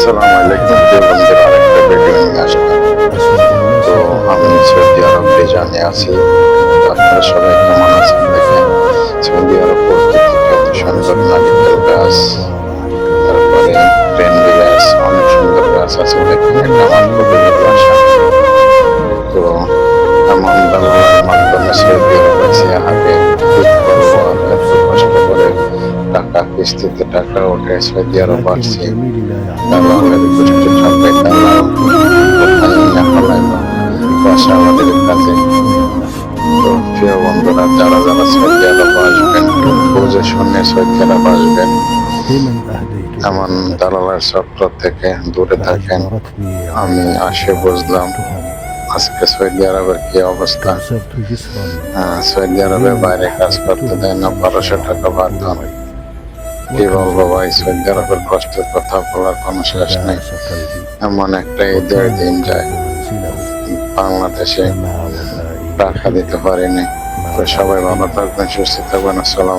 আসসালামু আলাইকুম প্রিয় বন্ধুরা, আরেকটা ভিডিও নিয়ে আসলাম। তো আমি সৌদি আরব রিজানে আছি। তো আপনারা সবাই কেমন আছেন দেখেন। সৌদি আরব প্রকৃতি কত সুন্দর, নারিকেল গাছ, তারপরে ট্রেন্ডি গাছ, অনেক সুন্দর গাছ আছে দেখেন। এটা আমার খুবই ভালোবাসা। তো এমন দালালের মাধ্যমে সৌদি আরব এসে আগে কি করবো, আর এত কষ্ট করে টাকা কিস্তিতে টাকা উঠে সৌদি আরব আসছি। দালালের গোষ্ঠী ঠকে দালাল কোথায় নিয়ে ফেলাইলো পয়সা আমাদের কাছে। তো প্রিয় বন্ধুরা, যারা যারা সৌদি আরব আসবেন, বুঝে শুনে সৌদি আরব আসবেন, এমন দালালের চক্র থেকে দূরে থাকেন। আমি আসে বুঝলাম আজকে সৌদি আরবের কি অবস্থা। সৌদি আরবের বাইরে কাজ করতে দেয় না, 1200 টাকা বেতন। কি বলবো ভাই, সৌদি আরবের কষ্টের কথা বলার কোনো শেষ নেই। এমন একটা ঈদের দিন যায়, বাংলাদেশে টাকা দিতে পারিনি। তো সবাই ভালো থাকবেন, সুস্থ থাকবেন। আসসালাম।